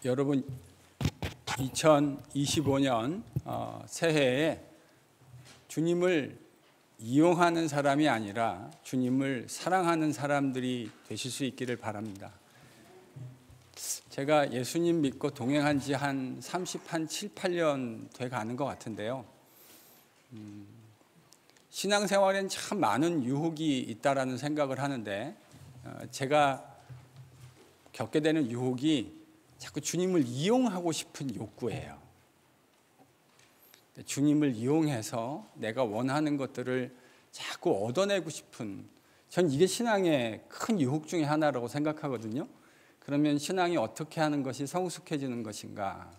여러분 2025년 새해에 주님을 이용하는 사람이 아니라 주님을 사랑하는 사람들이 되실 수 있기를 바랍니다. 제가 예수님 믿고 동행한 지 한 7, 8년 돼 가는 것 같은데요. 신앙생활엔 참 많은 유혹이 있다라는 생각을 하는데 제가 겪게 되는 유혹이 자꾸 주님을 이용하고 싶은 욕구예요. 주님을 이용해서 내가 원하는 것들을 자꾸 얻어내고 싶은, 전 이게 신앙의 큰 유혹 중에 하나라고 생각하거든요. 그러면 신앙이 어떻게 하는 것이 성숙해지는 것인가?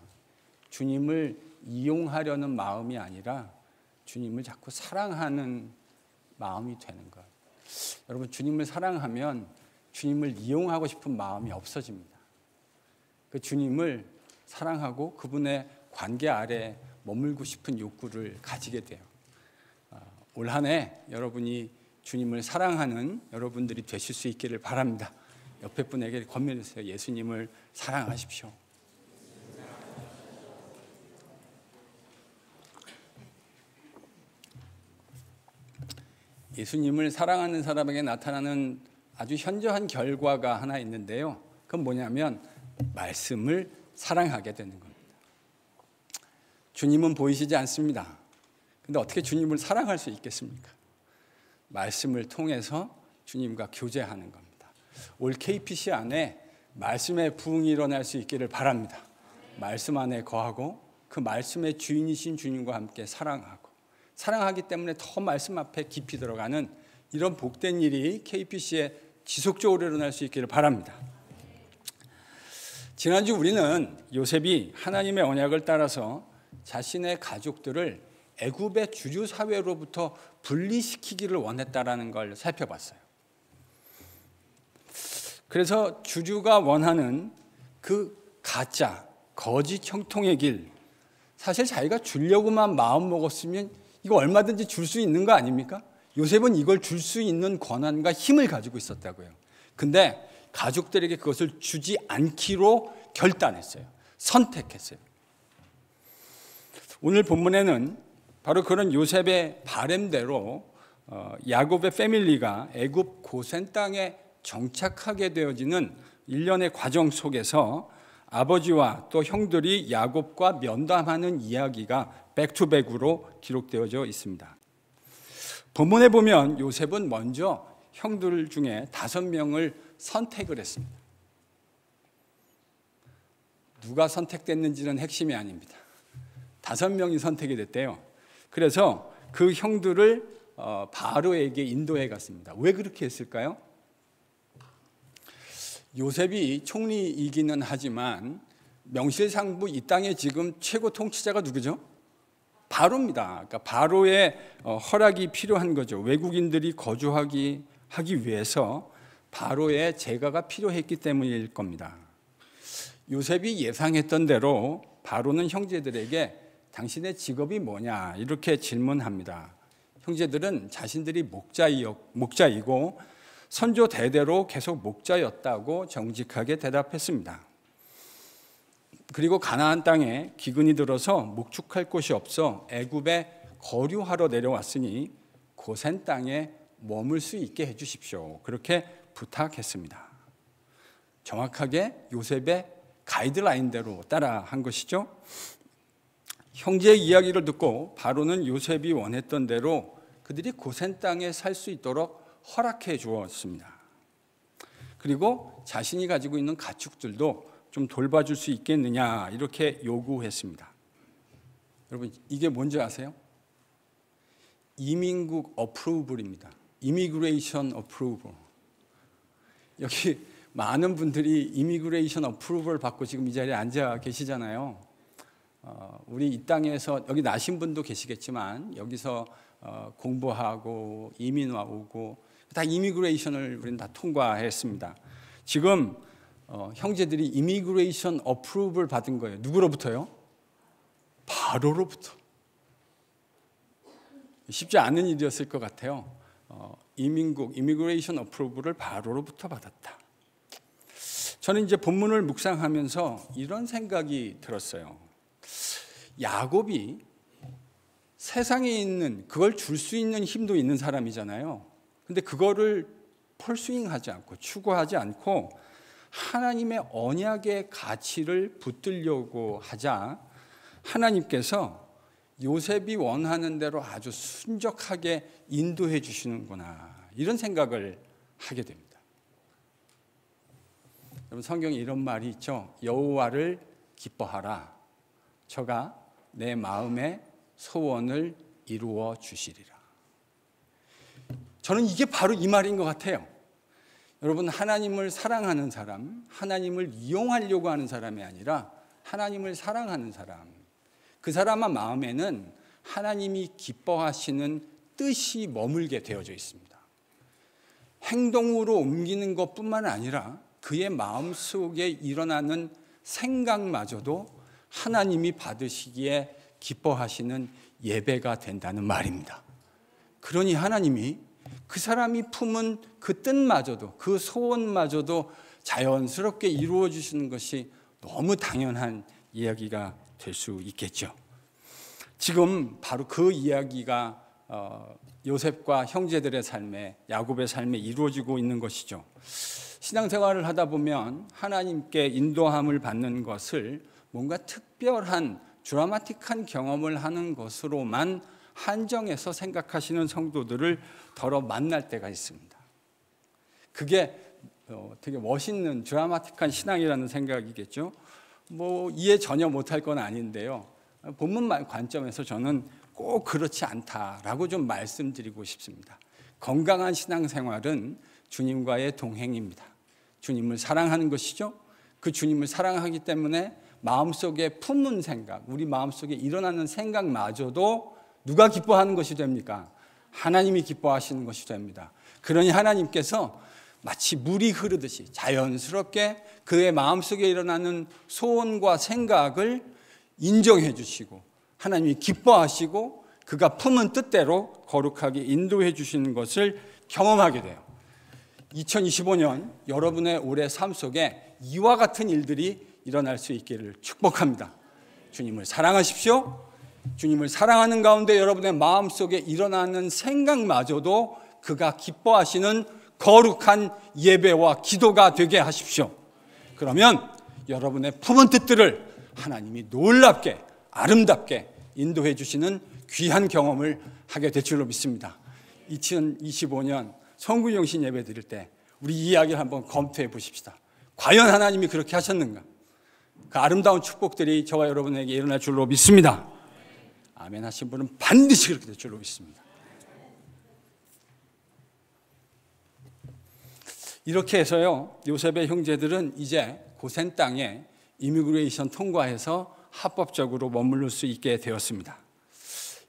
주님을 이용하려는 마음이 아니라 주님을 자꾸 사랑하는 마음이 되는 것. 여러분, 주님을 사랑하면 주님을 이용하고 싶은 마음이 없어집니다. 그 주님을 사랑하고 그분의 관계 아래 머물고 싶은 욕구를 가지게 돼요. 올 한 해 여러분이 주님을 사랑하는 여러분들이 되실 수 있기를 바랍니다. 옆에 분에게 권면해주세요. 예수님을 사랑하십시오. 예수님을 사랑하는 사람에게 나타나는 아주 현저한 결과가 하나 있는데요. 그건 뭐냐면 말씀을 사랑하게 되는 겁니다. 주님은 보이시지 않습니다. 근데 어떻게 주님을 사랑할 수 있겠습니까? 말씀을 통해서 주님과 교제하는 겁니다. 올 KPC 안에 말씀의 부흥이 일어날 수 있기를 바랍니다. 말씀 안에 거하고 그 말씀의 주인이신 주님과 함께 사랑하기 때문에 더 말씀 앞에 깊이 들어가는 이런 복된 일이 KPC에 지속적으로 일어날 수 있기를 바랍니다. 지난주 우리는 요셉이 하나님의 언약을 따라서 자신의 가족들을 애굽의 주류 사회로부터 분리시키기를 원했다라는 걸 살펴봤어요. 그래서 주류가 원하는 그 가짜, 거짓 형통의 길, 사실 자기가 주려고만 마음 먹었으면 이거 얼마든지 줄 수 있는 거 아닙니까? 요셉은 이걸 줄 수 있는 권한과 힘을 가지고 있었다고요. 근데 가족들에게 그것을 주지 않기로 결단했어요. 선택했어요. 오늘 본문에는 바로 그런 요셉의 바램대로 야곱의 패밀리가 애굽 고센 땅에 정착하게 되어지는 일련의 과정 속에서 아버지와 또 형들이 야곱과 면담하는 이야기가 백투백으로 기록되어져 있습니다. 본문에 보면 요셉은 먼저 형들 중에 5명을 선택을 했습니다. 누가 선택됐는지는 핵심이 아닙니다. 5명이 선택이 됐대요. 그래서 그 형들을 바로에게 인도해 갔습니다. 왜 그렇게 했을까요? 요셉이 총리이기는 하지만 명실상부 이 땅의 지금 최고 통치자가 누구죠? 바로입니다. 그러니까 바로의 허락이 필요한 거죠. 외국인들이 거주하기 위해서 바로의 제가가 필요했기 때문일 겁니다. 요셉이 예상했던 대로 바로는 형제들에게 당신의 직업이 뭐냐 이렇게 질문합니다. 형제들은 자신들이 목자이고 선조 대대로 계속 목자였다고 정직하게 대답했습니다. 그리고 가나안 땅에 기근이 들어서 목축할 곳이 없어 애굽에 거류하러 내려왔으니 고센 땅에 머물 수 있게 해주십시오. 그렇게 부탁했습니다. 정확하게 요셉의 가이드라인대로 따라한 것이죠. 형제의 이야기를 듣고 바로는 요셉이 원했던 대로 그들이 고센 땅에 살 수 있도록 허락해 주었습니다. 그리고 자신이 가지고 있는 가축들도 좀 돌봐줄 수 있겠느냐 이렇게 요구했습니다. 여러분, 이게 뭔지 아세요? 이민국 어프로벌입니다. 이미그레이션 어프로벌. 여기 많은 분들이 이미그레이션 어프로벌 받고 지금 이 자리에 앉아 계시잖아요. 우리 이 땅에서 여기 나신 분도 계시겠지만 여기서 공부하고 이민 와오고 다 이미그레이션을 우리는 다 통과했습니다. 지금 형제들이 이미그레이션 어프로벌 받은 거예요. 누구로부터요? 바로로부터. 쉽지 않은 일이었을 것 같아요. 이미그레이션 어프로벌을 바로로부터 받았다. 저는 이제 본문을 묵상하면서 이런 생각이 들었어요. 야곱이 세상에 있는 그걸 줄 수 있는 힘도 있는 사람이잖아요. 근데 그거를 펄스윙하지 않고 추구하지 않고 하나님의 언약의 가치를 붙들려고 하자 하나님께서 요셉이 원하는 대로 아주 순적하게 인도해 주시는구나, 이런 생각을 하게 됩니다. 여러분, 성경에 이런 말이 있죠. 여호와를 기뻐하라. 저가 내 마음의 소원을 이루어 주시리라. 저는 이게 바로 이 말인 것 같아요. 여러분, 하나님을 사랑하는 사람, 하나님을 이용하려고 하는 사람이 아니라 하나님을 사랑하는 사람, 그 사람의 마음에는 하나님이 기뻐하시는 뜻이 머물게 되어져 있습니다. 행동으로 옮기는 것뿐만 아니라 그의 마음속에 일어나는 생각마저도 하나님이 받으시기에 기뻐하시는 예배가 된다는 말입니다. 그러니 하나님이 그 사람이 품은 그 뜻마저도, 그 소원마저도 자연스럽게 이루어 주시는 것이 너무 당연한 이야기가 될 수 있겠죠. 지금 바로 그 이야기가 요셉과 형제들의 삶에, 야곱의 삶에 이루어지고 있는 것이죠. 신앙생활을 하다 보면 하나님께 인도함을 받는 것을 뭔가 특별한 드라마틱한 경험을 하는 것으로만 한정해서 생각하시는 성도들을 더러 만날 때가 있습니다. 그게 되게 멋있는 드라마틱한 신앙이라는 생각이겠죠. 이해 전혀 못할 건 아닌데요. 본문 관점에서 저는 꼭 그렇지 않다라고 좀 말씀드리고 싶습니다. 건강한 신앙생활은 주님과의 동행입니다. 주님을 사랑하는 것이죠. 그 주님을 사랑하기 때문에 마음속에 품은 생각, 우리 마음속에 일어나는 생각마저도 누가 기뻐하는 것이 됩니까? 하나님이 기뻐하시는 것이 됩니다. 그러니 하나님께서 마치 물이 흐르듯이 자연스럽게 그의 마음속에 일어나는 소원과 생각을 인정해 주시고 하나님이 기뻐하시고 그가 품은 뜻대로 거룩하게 인도해 주시는 것을 경험하게 돼요. 2025년 여러분의 올해 삶 속에 이와 같은 일들이 일어날 수 있기를 축복합니다. 주님을 사랑하십시오. 주님을 사랑하는 가운데 여러분의 마음속에 일어나는 생각마저도 그가 기뻐하시는 거룩한 예배와 기도가 되게 하십시오. 그러면 여러분의 품은 뜻들을 하나님이 놀랍게 아름답게 인도해 주시는 귀한 경험을 하게 될 줄로 믿습니다. 2025년 성구영신 예배 드릴 때 우리 이 이야기를 한번 검토해 보십시다. 과연 하나님이 그렇게 하셨는가? 그 아름다운 축복들이 저와 여러분에게 일어날 줄로 믿습니다. 아멘 하신 분은 반드시 그렇게 될 줄로 믿습니다. 이렇게 해서요, 요셉의 형제들은 이제 고센 땅에 이미그레이션 통과해서 합법적으로 머무를 수 있게 되었습니다.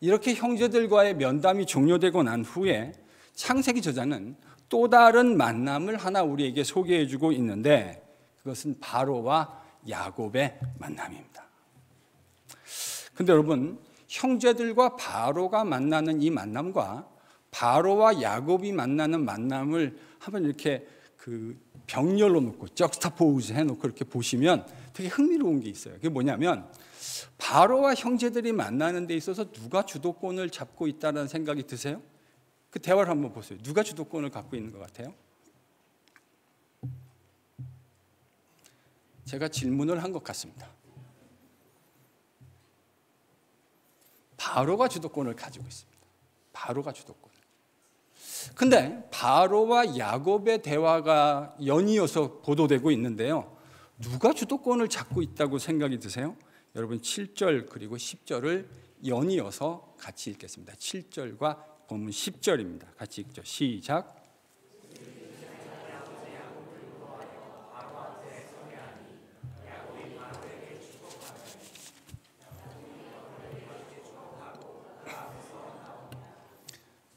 이렇게 형제들과의 면담이 종료되고 난 후에 창세기 저자는 또 다른 만남을 하나 우리에게 소개해주고 있는데 그것은 바로와 야곱의 만남입니다. 근데 여러분, 형제들과 바로가 만나는 이 만남과 바로와 야곱이 만나는 만남을 한번 이렇게 병렬로 놓고 적스타포즈 해놓고 이렇게 보시면 되게 흥미로운 게 있어요. 그게 뭐냐면 바로와 형제들이 만나는 데 있어서 누가 주도권을 잡고 있다는 생각이 드세요? 그 대화를 한번 보세요. 누가 주도권을 갖고 있는 것 같아요? 제가 질문을 한 것 같습니다. 바로가 주도권을 가지고 있습니다. 바로가 주도권. 근데 바로와 야곱의 대화가 연이어서 보도되고 있는데요. 누가 주도권을 잡고 있다고 생각이 드세요? 여러분 7절 그리고 10절을 연이어서 같이 읽겠습니다. 7절과 본문 10절입니다. 같이 읽죠. 시작.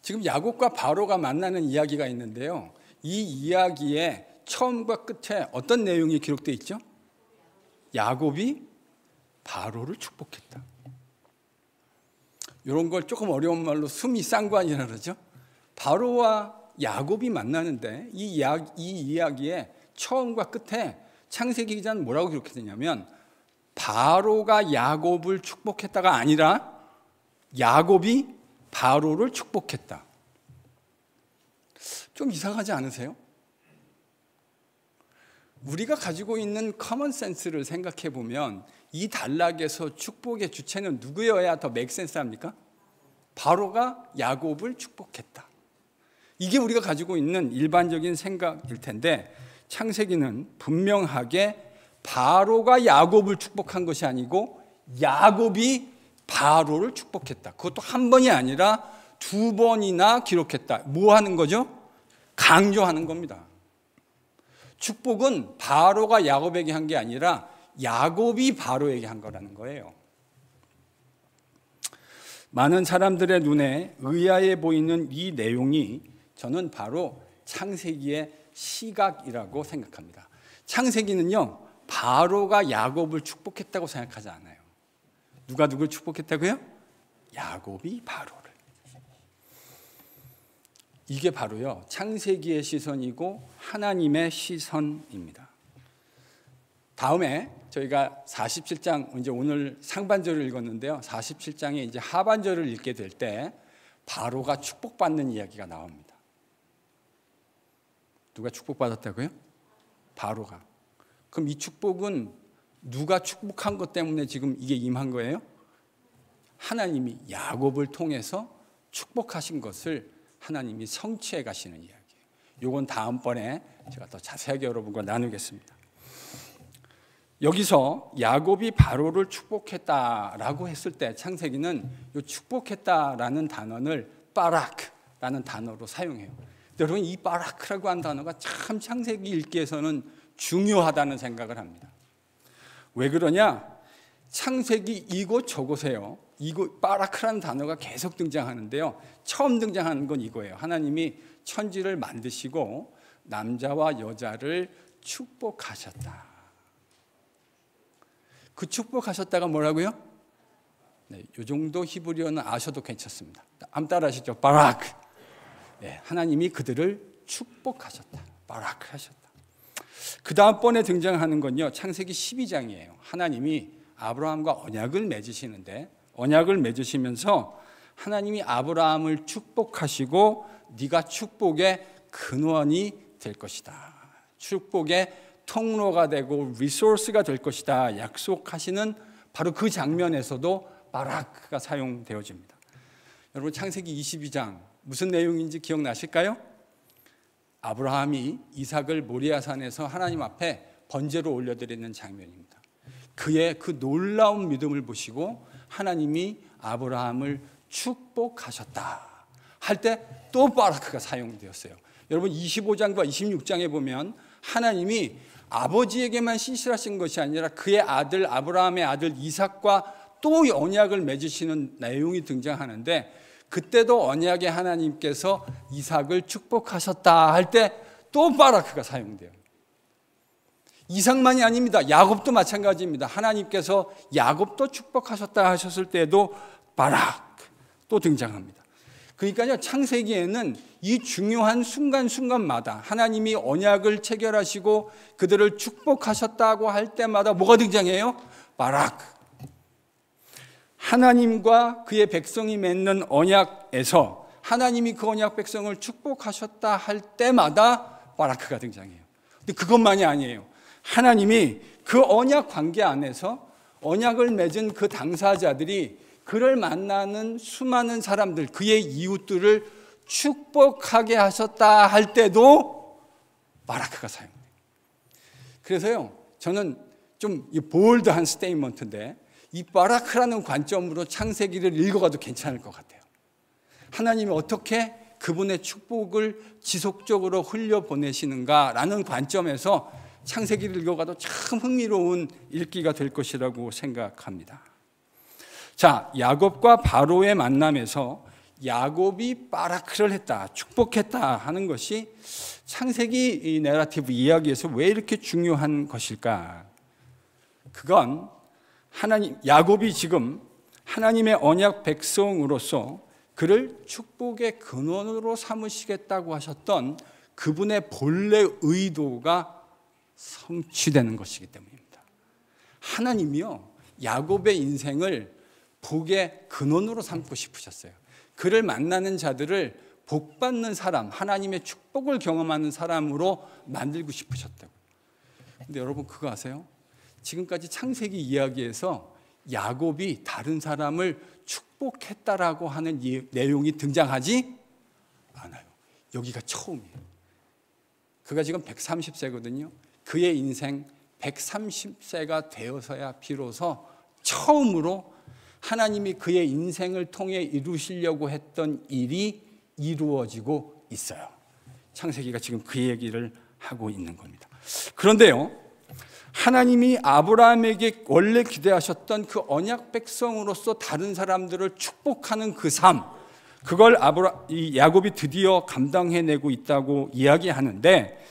지금 야곱과 바로가 만나는 이야기가 있는데요. 이 이야기의 처음과 끝에 어떤 내용이 기록되어 있죠? 야곱이 바로를 축복했다. 이런 걸 조금 어려운 말로 수미상관이라 그러죠. 바로와 야곱이 만나는데 이 이야기의 처음과 끝에 창세기 기자는 뭐라고 기록했냐면 바로가 야곱을 축복했다가 아니라 야곱이 바로를 축복했다. 좀 이상하지 않으세요? 우리가 가지고 있는 커먼 센스를 생각해 보면 이 단락에서 축복의 주체는 누구여야 더 맥센스 합니까? 바로가 야곱을 축복했다. 이게 우리가 가지고 있는 일반적인 생각일 텐데 창세기는 분명하게 바로가 야곱을 축복한 것이 아니고 야곱이 바로를 축복했다. 그것도 한 번이 아니라 두 번이나 기록했다. 뭐 하는 거죠? 강조하는 겁니다. 축복은 바로가 야곱에게 한 게 아니라 야곱이 바로에게 한 거라는 거예요. 많은 사람들의 눈에 의아해 보이는 이 내용이 저는 바로 창세기의 시각이라고 생각합니다. 창세기는요, 바로가 야곱을 축복했다고 생각하지 않아요. 누가 누굴 축복했다고요? 야곱이 바로를. 이게 바로요, 창세기의 시선이고 하나님의 시선입니다. 다음에 저희가 47장, 이제 오늘 상반절을 읽었는데요, 47장에 이제 하반절을 읽게 될 때 바로가 축복받는 이야기가 나옵니다. 누가 축복받았다고요? 바로가. 그럼 이 축복은 누가 축복한 것 때문에 지금 이게 임한 거예요? 하나님이 야곱을 통해서 축복하신 것을 하나님이 성취해 가시는 이야기예요. 이건 다음번에 제가 더 자세하게 여러분과 나누겠습니다. 여기서 야곱이 바로를 축복했다라고 했을 때 창세기는 이 축복했다라는 단어를 바라크라는 단어로 사용해요. 여러분, 이 바라크라고 한 단어가 참 창세기 읽기에서는 중요하다는 생각을 합니다. 왜 그러냐? 창세기 이곳저곳에요, 이곳 바라크라는 단어가 계속 등장하는데요, 처음 등장하는 건 이거예요. 하나님이 천지를 만드시고 남자와 여자를 축복하셨다. 그 축복하셨다가 뭐라고요? 네, 이 정도 히브리어는 아셔도 괜찮습니다. 한번 따라 하시죠. 바라크. 네, 하나님이 그들을 축복하셨다. 바라크 하셨다. 그 다음번에 등장하는 건요, 창세기 12장이에요. 하나님이 아브라함과 언약을 맺으시는데, 언약을 맺으시면서 하나님이 아브라함을 축복하시고 네가 축복의 근원이 될 것이다, 축복의 통로가 되고 리소스가 될 것이다 약속하시는 바로 그 장면에서도 바라크가 사용되어집니다. 여러분, 창세기 22장 무슨 내용인지 기억나실까요? 아브라함이 이삭을 모리아산에서 하나님 앞에 번제로 올려드리는 장면입니다. 그의 그 놀라운 믿음을 보시고 하나님이 아브라함을 축복하셨다 할 때 또 바라크가 사용되었어요. 여러분, 25장과 26장에 보면 하나님이 아버지에게만 신실하신 것이 아니라 그의 아들 아브라함의 아들 이삭과 또 언약을 맺으시는 내용이 등장하는데, 그때도 언약의 하나님께서 이삭을 축복하셨다 할 때 또 바라크가 사용돼요. 이삭만이 아닙니다. 야곱도 마찬가지입니다. 하나님께서 야곱도 축복하셨다 하셨을 때도 바라크 또 등장합니다. 그러니까요, 창세기에는 이 중요한 순간순간마다 하나님이 언약을 체결하시고 그들을 축복하셨다고 할 때마다 뭐가 등장해요? 바라크. 하나님과 그의 백성이 맺는 언약에서 하나님이 그 언약 백성을 축복하셨다 할 때마다 바라크가 등장해요. 근데 그것만이 아니에요. 하나님이 그 언약 관계 안에서 언약을 맺은 그 당사자들이 그를 만나는 수많은 사람들, 그의 이웃들을 축복하게 하셨다 할 때도 바라크가 사용돼요. 그래서요, 저는 좀 볼드한 스테이트먼트인데 이 바라크라는 관점으로 창세기를 읽어가도 괜찮을 것 같아요. 하나님이 어떻게 그분의 축복을 지속적으로 흘려보내시는가라는 관점에서 창세기를 읽어가도 참 흥미로운 읽기가 될 것이라고 생각합니다. 자, 야곱과 바로의 만남에서 야곱이 바라크를 했다, 축복했다 하는 것이 창세기 이 내러티브 이야기에서 왜 이렇게 중요한 것일까? 그건 야곱이 지금 하나님의 언약 백성으로서 그를 축복의 근원으로 삼으시겠다고 하셨던 그분의 본래 의도가 성취되는 것이기 때문입니다. 하나님이요, 야곱의 인생을 복의 근원으로 삼고 싶으셨어요. 그를 만나는 자들을 복받는 사람, 하나님의 축복을 경험하는 사람으로 만들고 싶으셨다고. 근데 여러분 그거 아세요? 지금까지 창세기 이야기에서 야곱이 다른 사람을 축복했다라고 하는 내용이 등장하지 않아요. 여기가 처음이에요. 그가 지금 130세거든요. 그의 인생 130세가 되어서야 비로소 처음으로 하나님이 그의 인생을 통해 이루시려고 했던 일이 이루어지고 있어요. 창세기가 지금 그 얘기를 하고 있는 겁니다. 그런데요, 하나님이 아브라함에게 원래 기대하셨던 그 언약 백성으로서 다른 사람들을 축복하는 그 삶, 그걸 야곱이 드디어 감당해내고 있다고 이야기하는데,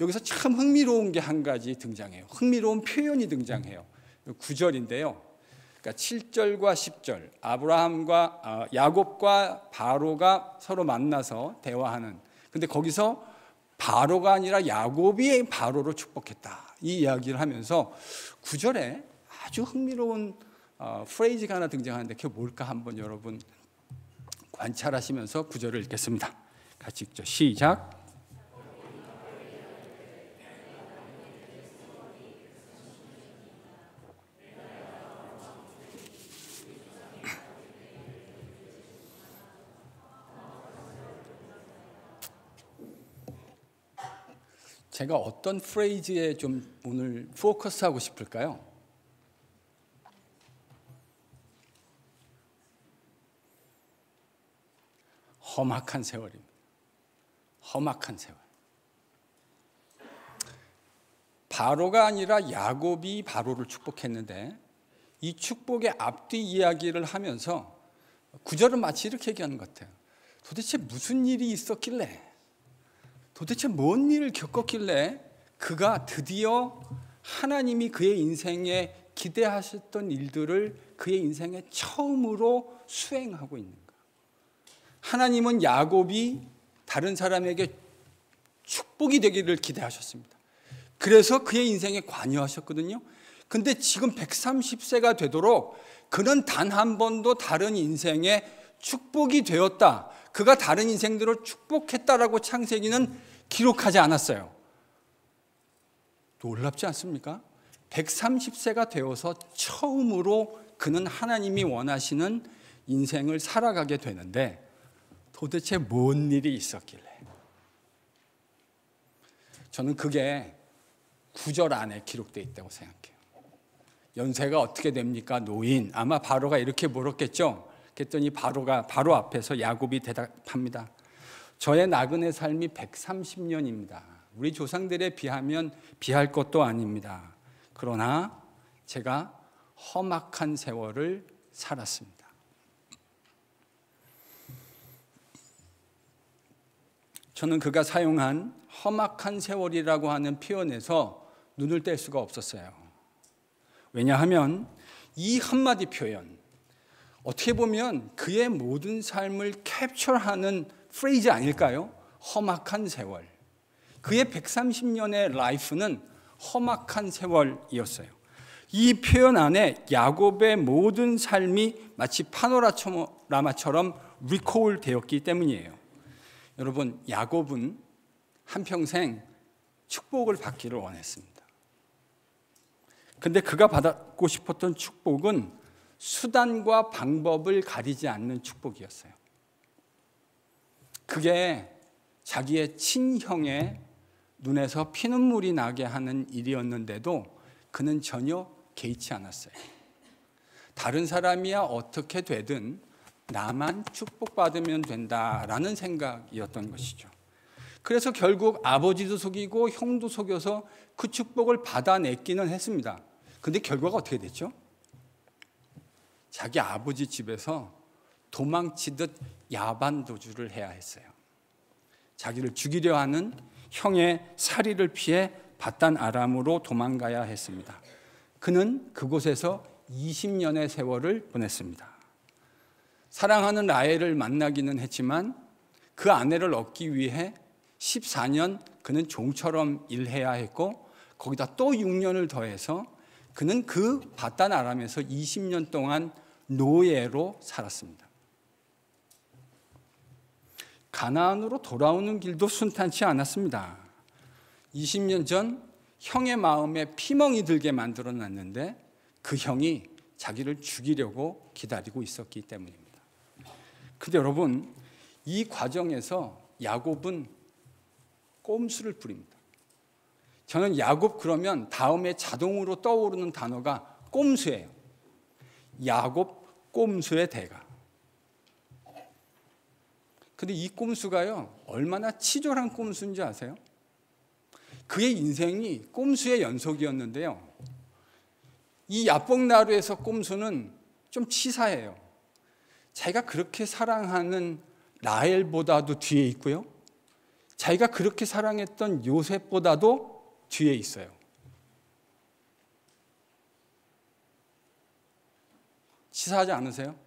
여기서 참 흥미로운 게 한 가지 등장해요. 흥미로운 표현이 등장해요. 9절인데요. 그러니까 7절과 10절, 야곱과 바로가 서로 만나서 대화하는. 근데 거기서 바로가 아니라 야곱이 바로로 축복했다, 이 이야기를 하면서 9절에 아주 흥미로운 프레이즈가 하나 등장하는데 그게 뭘까 한번 여러분 관찰하시면서 9절을 읽겠습니다. 같이 읽죠. 시작. 제가 어떤 프레이즈에 좀 오늘 포커스하고 싶을까요? 험악한 세월입니다. 험악한 세월. 바로가 아니라 야곱이 바로를 축복했는데 이 축복의 앞뒤 이야기를 하면서 9절은 마치 이렇게 얘기하는 것 같아요. 도대체 무슨 일이 있었길래, 도대체 뭔 일을 겪었길래 그가 드디어 하나님이 그의 인생에 기대하셨던 일들을 그의 인생에 처음으로 수행하고 있는가. 하나님은 야곱이 다른 사람에게 축복이 되기를 기대하셨습니다. 그래서 그의 인생에 관여하셨거든요. 근데 지금 130세가 되도록 그는 단 한 번도 다른 인생에 축복이 되었다, 그가 다른 인생들을 축복했다라고 창세기는 기록하지 않았어요. 놀랍지 않습니까? 130세가 되어서 처음으로 그는 하나님이 원하시는 인생을 살아가게 되는데 도대체 뭔 일이 있었길래? 저는 그게 9절 안에 기록되어 있다고 생각해요. 연세가 어떻게 됩니까? 노인. 아마 바로가 이렇게 물었겠죠. 그랬더니 바로 앞에서 야곱이 대답합니다. 저의 나그네 삶이 130년입니다. 우리 조상들에 비하면 비할 것도 아닙니다. 그러나 제가 험악한 세월을 살았습니다. 저는 그가 사용한 험악한 세월이라고 하는 표현에서 눈을 뗄 수가 없었어요. 왜냐하면 이 한마디 표현, 어떻게 보면 그의 모든 삶을 캡처하는 프레이즈 아닐까요? 험악한 세월. 그의 130년의 라이프는 험악한 세월이었어요. 이 표현 안에 야곱의 모든 삶이 마치 파노라마처럼 리콜 되었기 때문이에요. 여러분, 야곱은 한평생 축복을 받기를 원했습니다. 근데 그가 받고 싶었던 축복은 수단과 방법을 가리지 않는 축복이었어요. 그게 자기의 친형의 눈에서 피눈물이 나게 하는 일이었는데도 그는 전혀 개의치 않았어요. 다른 사람이야 어떻게 되든 나만 축복받으면 된다라는 생각이었던 것이죠. 그래서 결국 아버지도 속이고 형도 속여서 그 축복을 받아냈기는 했습니다. 근데 결과가 어떻게 됐죠? 자기 아버지 집에서 도망치듯 야반도주를 해야 했어요. 자기를 죽이려 하는 형의 살이를 피해 바단 아람으로 도망가야 했습니다. 그는 그곳에서 20년의 세월을 보냈습니다. 사랑하는 라헬을 만나기는 했지만 그 아내를 얻기 위해 14년 그는 종처럼 일해야 했고, 거기다 또 6년을 더해서 그는 그 바단 아람에서 20년 동안 노예로 살았습니다. 가나안으로 돌아오는 길도 순탄치 않았습니다. 20년 전 형의 마음에 피멍이 들게 만들어놨는데 그 형이 자기를 죽이려고 기다리고 있었기 때문입니다. 근데 여러분, 이 과정에서 야곱은 꼼수를 부립니다. 저는 야곱 그러면 다음에 자동으로 떠오르는 단어가 꼼수예요. 야곱 꼼수의 대가. 근데 이 꼼수가요, 얼마나 치졸한 꼼수인지 아세요? 그의 인생이 꼼수의 연속이었는데요. 이 야복나루에서 꼼수는 좀 치사해요. 자기가 그렇게 사랑하는 라헬보다도 뒤에 있고요. 자기가 그렇게 사랑했던 요셉보다도 뒤에 있어요. 치사하지 않으세요?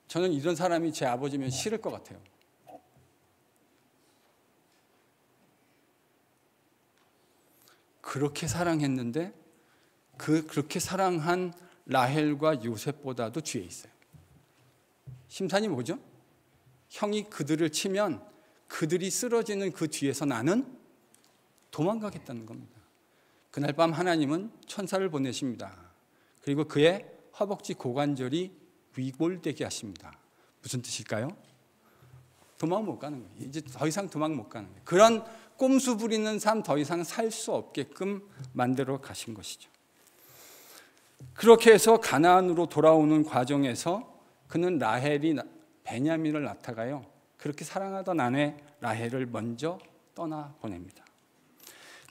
저는 이런 사람이 제 아버지면 싫을 것 같아요. 그렇게 사랑했는데 그렇게 사랑한 라헬과 요셉보다도 뒤에 있어요. 심산이 뭐죠? 형이 그들을 치면 그들이 쓰러지는 그 뒤에서 나는 도망가겠다는 겁니다. 그날 밤 하나님은 천사를 보내십니다. 그리고 그의 허벅지 고관절이 위골되게 하십니다. 무슨 뜻일까요? 도망 못 가는 거예요. 이제 더 이상 도망 못 가는 거예요. 그런 꼼수 부리는 삶 더 이상 살 수 없게끔 만들어 가신 것이죠. 그렇게 해서 가나안으로 돌아오는 과정에서 그는 라헬이 베냐민을 낳다가요, 그렇게 사랑하던 아내 라헬을 먼저 떠나 보냅니다.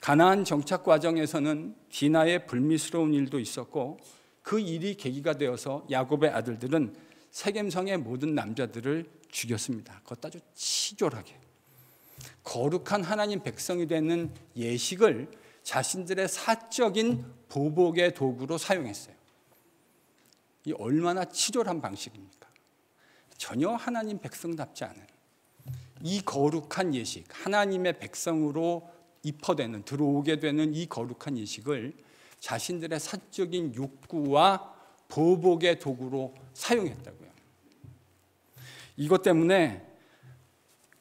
가나안 정착 과정에서는 디나의 불미스러운 일도 있었고 그 일이 계기가 되어서 야곱의 아들들은 세겜성의 모든 남자들을 죽였습니다. 그것도 아주 치졸하게. 거룩한 하나님 백성이 되는 예식을 자신들의 사적인 보복의 도구로 사용했어요. 이 얼마나 치졸한 방식입니까? 전혀 하나님 백성답지 않은 이 거룩한 예식, 하나님의 백성으로 입혀되는, 들어오게 되는 이 거룩한 예식을 자신들의 사적인 욕구와 보복의 도구로 사용했다고요. 이것 때문에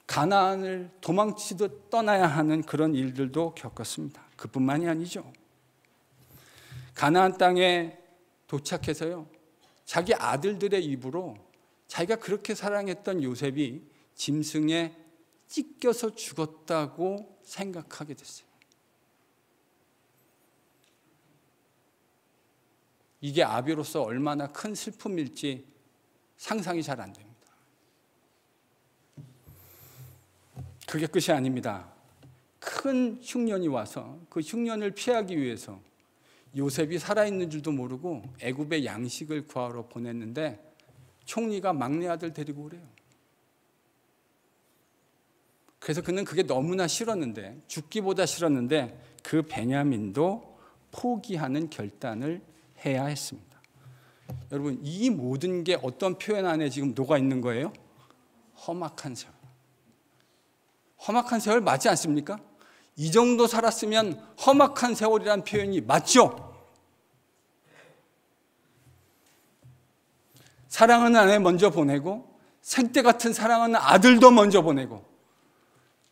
가나안을 도망치듯 떠나야 하는 그런 일들도 겪었습니다. 그뿐만이 아니죠. 가나안 땅에 도착해서요, 자기 아들들의 입으로 자기가 그렇게 사랑했던 요셉이 짐승에 찢겨서 죽었다고 생각하게 됐어요. 이게 아비로서 얼마나 큰 슬픔일지 상상이 잘 안 됩니다. 그게 끝이 아닙니다. 큰 흉년이 와서 그 흉년을 피하기 위해서 요셉이 살아있는 줄도 모르고 애굽에 양식을 구하러 보냈는데 총리가 막내 아들 데리고 오래요. 그래서 그는 그게 너무나 싫었는데, 죽기보다 싫었는데 그 베냐민도 포기하는 결단을 해야 했습니다. 여러분, 이 모든 게 어떤 표현 안에 지금 녹아 있는 거예요? 험악한 세월. 험악한 세월 맞지 않습니까? 이 정도 살았으면 험악한 세월이라는 표현이 맞죠? 사랑하는 아내 먼저 보내고 생떼 같은 사랑하는 아들도 먼저 보내고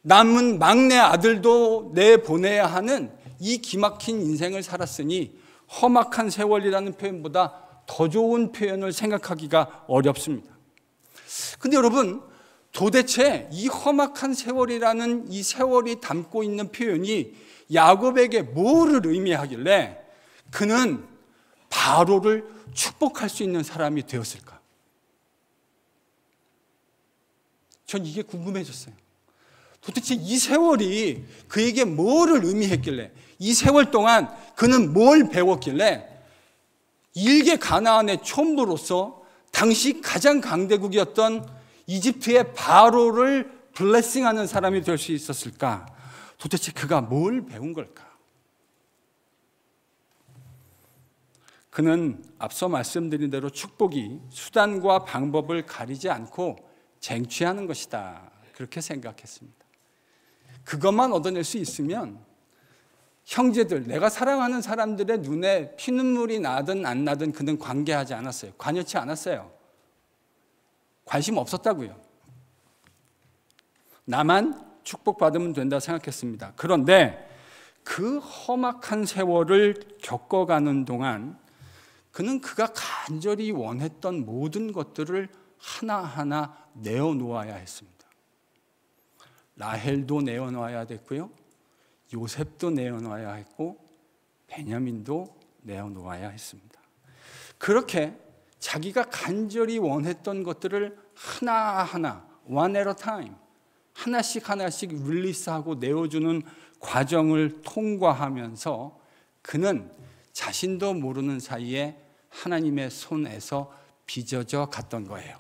남은 막내 아들도 내보내야 하는 이 기막힌 인생을 살았으니 험악한 세월이라는 표현보다 더 좋은 표현을 생각하기가 어렵습니다. 근데 여러분, 도대체 이 험악한 세월이라는 이 세월이 담고 있는 표현이 야곱에게 뭐를 의미하길래 그는 바로를 축복할 수 있는 사람이 되었을까? 전 이게 궁금해졌어요. 도대체 이 세월이 그에게 뭐를 의미했길래, 이 세월 동안 그는 뭘 배웠길래 일개 가나안의 촌부로서 당시 가장 강대국이었던 이집트의 바로를 블레싱하는 사람이 될 수 있었을까? 도대체 그가 뭘 배운 걸까? 그는 앞서 말씀드린 대로 축복이 수단과 방법을 가리지 않고 쟁취하는 것이다, 그렇게 생각했습니다. 그것만 얻어낼 수 있으면 형제들, 내가 사랑하는 사람들의 눈에 피눈물이 나든 안 나든 그는 관계하지 않았어요. 관여치 않았어요. 관심 없었다고요. 나만 축복받으면 된다 생각했습니다. 그런데 그 험악한 세월을 겪어가는 동안 그는 그가 간절히 원했던 모든 것들을 하나하나 내어놓아야 했습니다. 라헬도 내어놓아야 됐고요. 요셉도 내어놓아야 했고 베냐민도 내어놓아야 했습니다. 그렇게 자기가 간절히 원했던 것들을 하나하나 one at a time 하나씩 릴리스하고 내어주는 과정을 통과하면서 그는 자신도 모르는 사이에 하나님의 손에서 빚어져 갔던 거예요.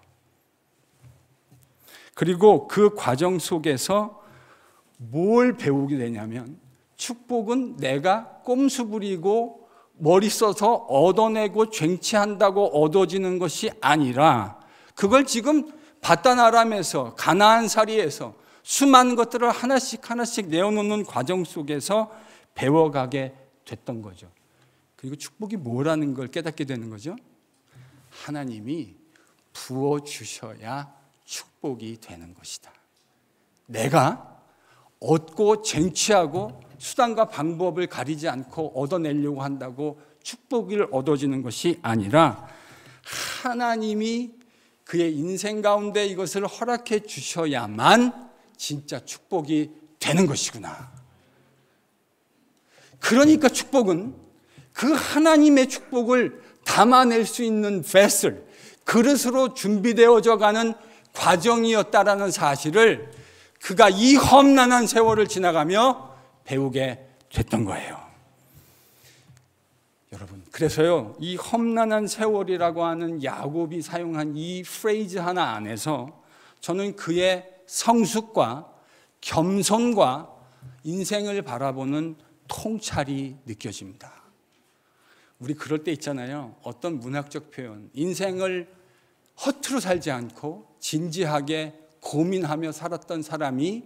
그리고 그 과정 속에서 뭘 배우게 되냐면 축복은 내가 꼼수 부리고 머리 써서 얻어내고 쟁취한다고 얻어지는 것이 아니라 그걸 지금 바단 아람에서 가나안살이에서 수많은 것들을 하나씩 내어놓는 과정 속에서 배워가게 됐던 거죠. 그리고 축복이 뭐라는 걸 깨닫게 되는 거죠. 하나님이 부어주셔야 축복이 되는 것이다. 내가 얻고 쟁취하고 수단과 방법을 가리지 않고 얻어내려고 한다고 축복을 얻어지는 것이 아니라 하나님이 그의 인생 가운데 이것을 허락해 주셔야만 진짜 축복이 되는 것이구나. 그러니까 축복은 그 하나님의 축복을 담아낼 수 있는 베슬, 그릇으로 준비되어져 가는 과정이었다라는 사실을 그가 이 험난한 세월을 지나가며 배우게 됐던 거예요. 여러분, 그래서요, 이 험난한 세월이라고 하는 야곱이 사용한 이 프레이즈 하나 안에서 저는 그의 성숙과 겸손과 인생을 바라보는 통찰이 느껴집니다. 우리 그럴 때 있잖아요. 어떤 문학적 표현, 인생을 허투루 살지 않고 진지하게 고민하며 살았던 사람이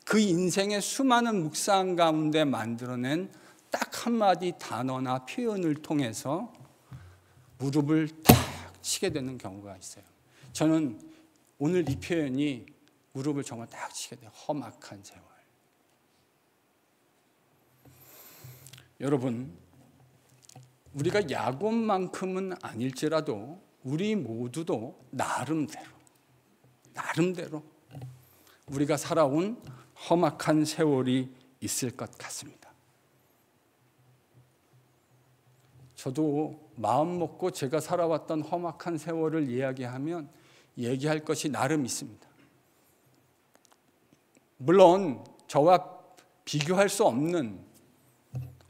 그 인생의 수많은 묵상 가운데 만들어낸 딱 한마디 단어나 표현을 통해서 무릎을 탁 치게 되는 경우가 있어요. 저는 오늘 이 표현이 무릎을 정말 딱 치게 돼요. 험악한 세월. 여러분, 우리가 야곱만큼은 아닐지라도 우리 모두도 나름대로 우리가 살아온 험악한 세월이 있을 것 같습니다. 저도 마음 먹고 제가 살아왔던 험악한 세월을 이야기하면 얘기할 것이 나름 있습니다. 물론 저와 비교할 수 없는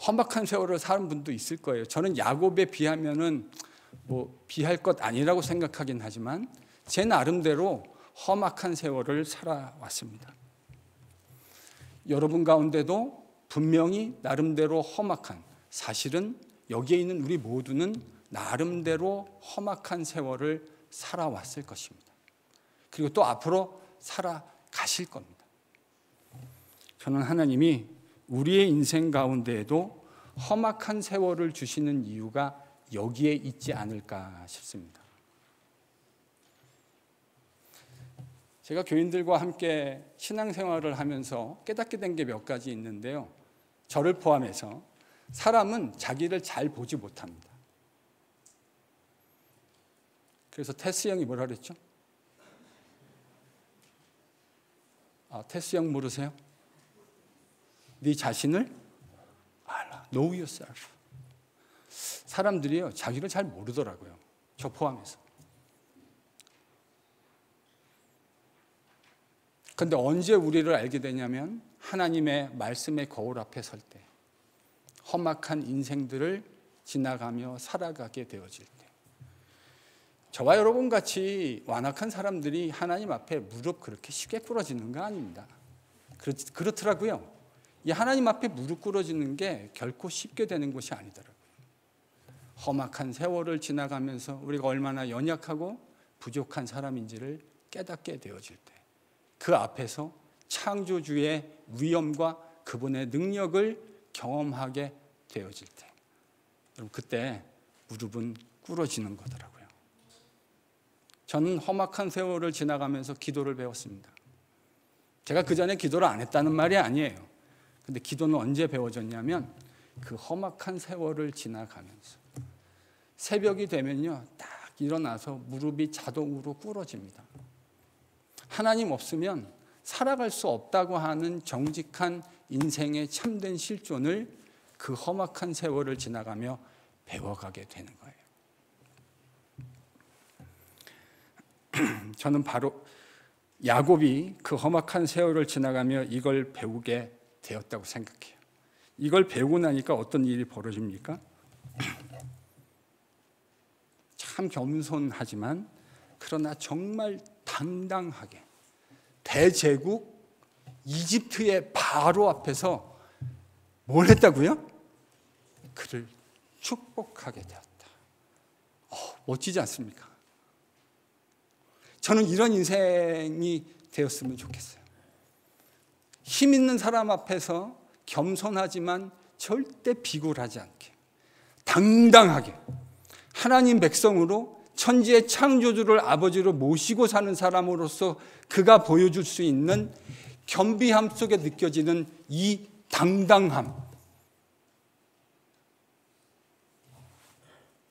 험악한 세월을 사는 분도 있을 거예요. 저는 야곱에 비하면은 비할 것 아니라고 생각하긴 하지만 제 나름대로 험악한 세월을 살아왔습니다. 여러분 가운데도 분명히 나름대로 험악한, 사실은 여기에 있는 우리 모두는 나름대로 험악한 세월을 살아왔을 것입니다. 그리고 또 앞으로 살아가실 겁니다. 저는 하나님이 우리의 인생 가운데에도 험악한 세월을 주시는 이유가 여기에 있지 않을까 싶습니다. 제가 교인들과 함께 신앙생활을 하면서 깨닫게 된 게 몇 가지 있는데요. 저를 포함해서 사람은 자기를 잘 보지 못합니다. 그래서 테스 형이 뭐라 그랬죠? 테스 형 모르세요? 네 자신을 알아. Know yourself. 사람들이요, 자기를 잘 모르더라고요. 저 포함해서. 그런데 언제 우리를 알게 되냐면 하나님의 말씀의 거울 앞에 설 때, 험악한 인생들을 지나가며 살아가게 되어질 때, 저와 여러분 같이 완악한 사람들이 하나님 앞에 무릎 그렇게 쉽게 꿇어지는 거 아닙니다. 그렇더라고요. 이 하나님 앞에 무릎 꿇어지는 게 결코 쉽게 되는 것이 아니더라고요. 험악한 세월을 지나가면서 우리가 얼마나 연약하고 부족한 사람인지를 깨닫게 되어질 때, 그 앞에서 창조주의 위엄과 그분의 능력을 경험하게 되어질 때, 여러분 그때 무릎은 꿇어지는 거더라고요. 저는 험악한 세월을 지나가면서 기도를 배웠습니다. 제가 그 전에 기도를 안 했다는 말이 아니에요. 근데 기도는 언제 배워졌냐면 그 험악한 세월을 지나가면서 새벽이 되면요, 딱 일어나서 무릎이 자동으로 꿇어집니다. 하나님 없으면 살아갈 수 없다고 하는 정직한 인생의 참된 실존을 그 험악한 세월을 지나가며 배워가게 되는 거예요. 저는 바로 야곱이 그 험악한 세월을 지나가며 이걸 배우게 되었다고 생각해요. 이걸 배우고 나니까 어떤 일이 벌어집니까? 참 겸손하지만 그러나 정말 당당하게 대제국 이집트의 바로 앞에서 뭘 했다고요? 그를 축복하게 되었다. 멋지지 않습니까? 저는 이런 인생이 되었으면 좋겠어요. 힘 있는 사람 앞에서 겸손하지만 절대 비굴하지 않게 당당하게 하나님 백성으로 천지의 창조주를 아버지로 모시고 사는 사람으로서 그가 보여줄 수 있는 겸비함 속에 느껴지는 이 당당함,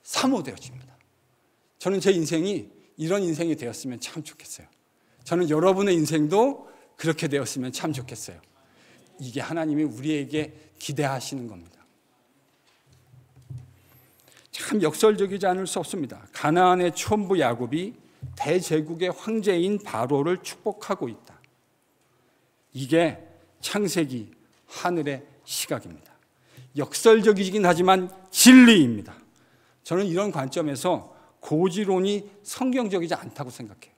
사모되어집니다. 저는 제 인생이 이런 인생이 되었으면 참 좋겠어요. 저는 여러분의 인생도 그렇게 되었으면 참 좋겠어요. 이게 하나님이 우리에게 기대하시는 겁니다. 참 역설적이지 않을 수 없습니다. 가나안의 촌부 야곱이 대제국의 황제인 바로를 축복하고 있다. 이게 창세기 하늘의 시각입니다. 역설적이긴 하지만 진리입니다. 저는 이런 관점에서 고지론이 성경적이지 않다고 생각해요.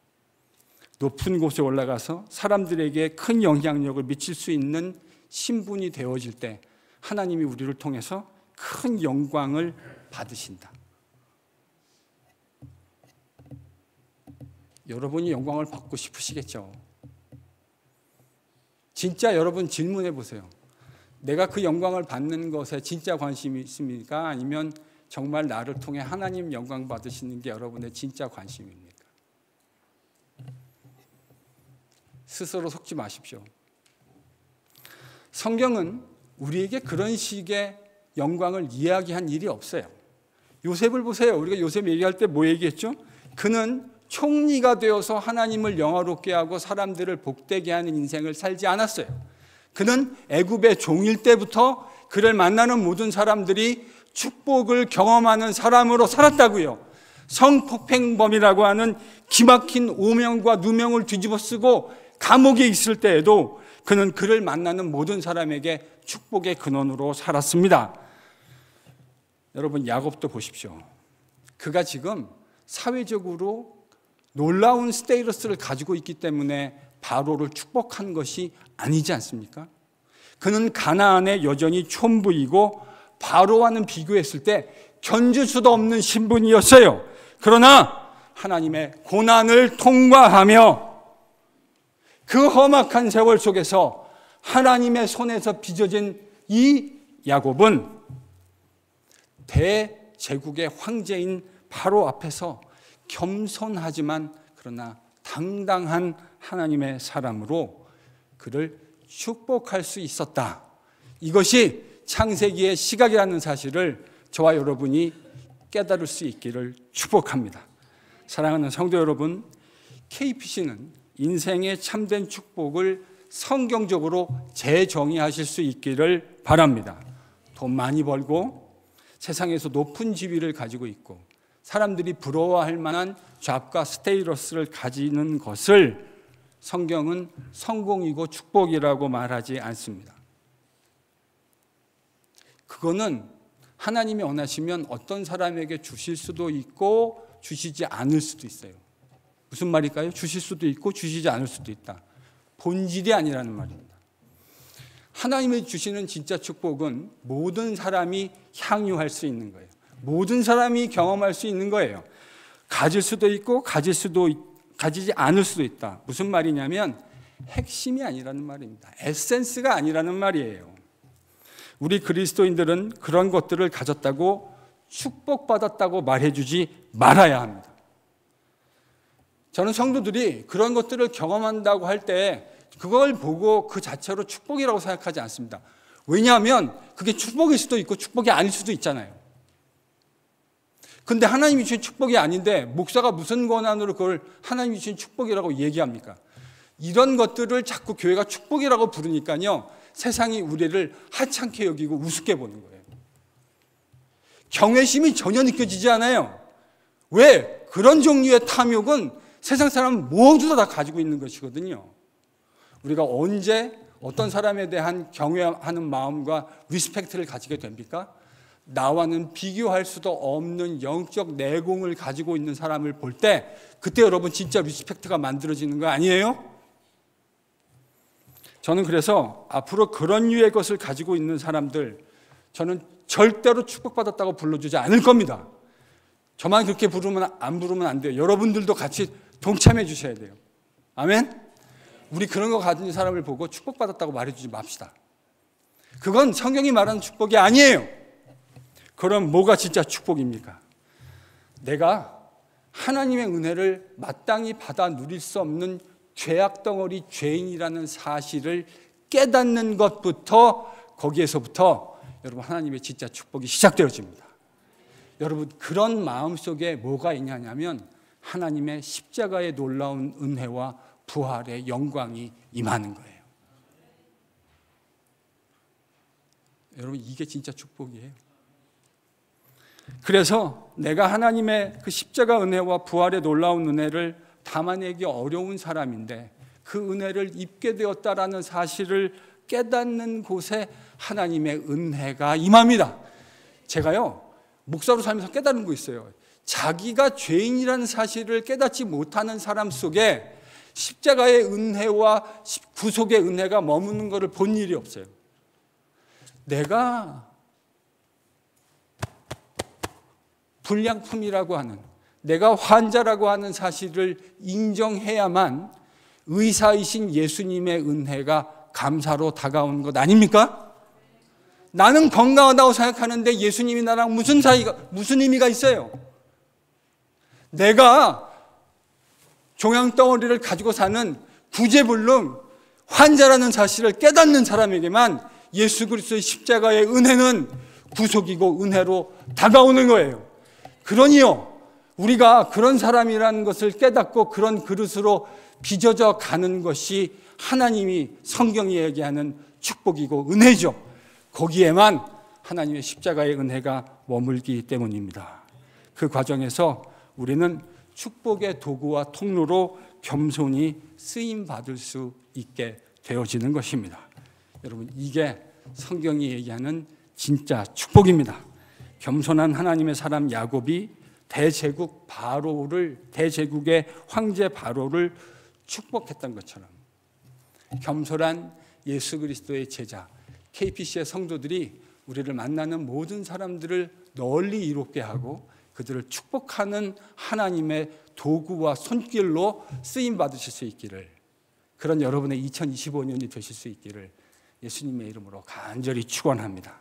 높은 곳에 올라가서 사람들에게 큰 영향력을 미칠 수 있는 신분이 되어질 때 하나님이 우리를 통해서 큰 영광을 받으신다. 여러분이 영광을 받고 싶으시겠죠. 진짜 여러분 질문해 보세요. 내가 그 영광을 받는 것에 진짜 관심이 있습니까? 아니면 정말 나를 통해 하나님 영광 받으시는 게 여러분의 진짜 관심입니까? 스스로 속지 마십시오. 성경은 우리에게 그런 식의 영광을 이야기한 일이 없어요. 요셉을 보세요. 우리가 요셉 얘기할 때 뭐 얘기했죠? 그는 총리가 되어서 하나님을 영화롭게 하고 사람들을 복되게 하는 인생을 살지 않았어요. 그는 애굽의 종일 때부터 그를 만나는 모든 사람들이 축복을 경험하는 사람으로 살았다고요. 성폭행범이라고 하는 기막힌 오명과 누명을 뒤집어 쓰고 감옥에 있을 때에도 그는 그를 만나는 모든 사람에게 축복의 근원으로 살았습니다. 여러분 야곱도 보십시오. 그가 지금 사회적으로 놀라운 스테이러스를 가지고 있기 때문에 바로를 축복한 것이 아니지 않습니까? 그는 가나안에 여전히 촌부이고 바로와는 비교했을 때 견줄 수도 없는 신분이었어요. 그러나 하나님의 고난을 통과하며 그 험악한 세월 속에서 하나님의 손에서 빚어진 이 야곱은 대제국의 황제인 바로 앞에서 겸손하지만 그러나 당당한 하나님의 사람으로 그를 축복할 수 있었다. 이것이 창세기의 시각이라는 사실을 저와 여러분이 깨달을 수 있기를 축복합니다. 사랑하는 성도 여러분, KPC는 인생의 참된 축복을 성경적으로 재정의하실 수 있기를 바랍니다. 돈 많이 벌고 세상에서 높은 지위를 가지고 있고 사람들이 부러워할 만한 잡과 스테이러스를 가지는 것을 성경은 성공이고 축복이라고 말하지 않습니다. 그거는 하나님이 원하시면 어떤 사람에게 주실 수도 있고 주시지 않을 수도 있어요. 무슨 말일까요? 주실 수도 있고 주시지 않을 수도 있다. 본질이 아니라는 말입니다. 하나님이 주시는 진짜 축복은 모든 사람이 향유할 수 있는 거예요. 모든 사람이 경험할 수 있는 거예요. 가질 수도 있고 가지지 않을 수도 있다. 무슨 말이냐면 핵심이 아니라는 말입니다. 에센스가 아니라는 말이에요. 우리 그리스도인들은 그런 것들을 가졌다고 축복받았다고 말해주지 말아야 합니다. 저는 성도들이 그런 것들을 경험한다고 할 때 그걸 보고 그 자체로 축복이라고 생각하지 않습니다. 왜냐하면 그게 축복일 수도 있고 축복이 아닐 수도 있잖아요. 근데 하나님이 주신 축복이 아닌데 목사가 무슨 권한으로 그걸 하나님이 주신 축복이라고 얘기합니까? 이런 것들을 자꾸 교회가 축복이라고 부르니까요, 세상이 우리를 하찮게 여기고 우습게 보는 거예요. 경외심이 전혀 느껴지지 않아요. 왜? 그런 종류의 탐욕은 세상 사람 모두 다 가지고 있는 것이거든요. 우리가 언제 어떤 사람에 대한 경외하는 마음과 리스펙트를 가지게 됩니까? 나와는 비교할 수도 없는 영적 내공을 가지고 있는 사람을 볼 때 그때 여러분 진짜 리스펙트가 만들어지는 거 아니에요? 저는 그래서 앞으로 그런 류의 것을 가지고 있는 사람들, 저는 절대로 축복받았다고 불러주지 않을 겁니다. 저만 그렇게 안 부르면 안 돼요. 여러분들도 같이 동참해 주셔야 돼요. 아멘? 우리 그런 거 가진 사람을 보고 축복받았다고 말해주지 맙시다. 그건 성경이 말하는 축복이 아니에요. 그럼 뭐가 진짜 축복입니까? 내가 하나님의 은혜를 마땅히 받아 누릴 수 없는 죄악덩어리 죄인이라는 사실을 깨닫는 것부터, 거기에서부터 여러분 하나님의 진짜 축복이 시작되어집니다. 여러분 그런 마음속에 뭐가 있냐면 하나님의 십자가의 놀라운 은혜와 부활의 영광이 임하는 거예요. 여러분 이게 진짜 축복이에요. 그래서 내가 하나님의 그 십자가 은혜와 부활의 놀라운 은혜를 담아내기 어려운 사람인데 그 은혜를 입게 되었다라는 사실을 깨닫는 곳에 하나님의 은혜가 임합니다. 제가요 목사로 살면서 깨달은 거 있어요. 자기가 죄인이라는 사실을 깨닫지 못하는 사람 속에 십자가의 은혜와 구속의 은혜가 머무는 것을 본 일이 없어요. 내가 불량품이라고 하는, 내가 환자라고 하는 사실을 인정해야만 의사이신 예수님의 은혜가 감사로 다가오는 것 아닙니까? 나는 건강하다고 생각하는데 예수님이 나랑 무슨 의미가 있어요? 내가 종양덩어리를 가지고 사는 구제불능 환자라는 사실을 깨닫는 사람에게만 예수 그리스도의 십자가의 은혜는 구속이고 은혜로 다가오는 거예요. 그러니요, 우리가 그런 사람이라는 것을 깨닫고 그런 그릇으로 빚어져 가는 것이 하나님이 성경이 얘기하는 축복이고 은혜죠. 거기에만 하나님의 십자가의 은혜가 머물기 때문입니다. 그 과정에서 우리는 축복의 도구와 통로로 겸손히 쓰임받을 수 있게 되어지는 것입니다. 여러분 이게 성경이 얘기하는 진짜 축복입니다. 겸손한 하나님의 사람 야곱이 대제국의 황제 바로를 축복했던 것처럼 겸손한 예수 그리스도의 제자 KPC의 성도들이 우리를 만나는 모든 사람들을 널리 이롭게 하고 그들을 축복하는 하나님의 도구와 손길로 쓰임 받으실 수 있기를, 그런 여러분의 2025년이 되실 수 있기를 예수님의 이름으로 간절히 축원합니다.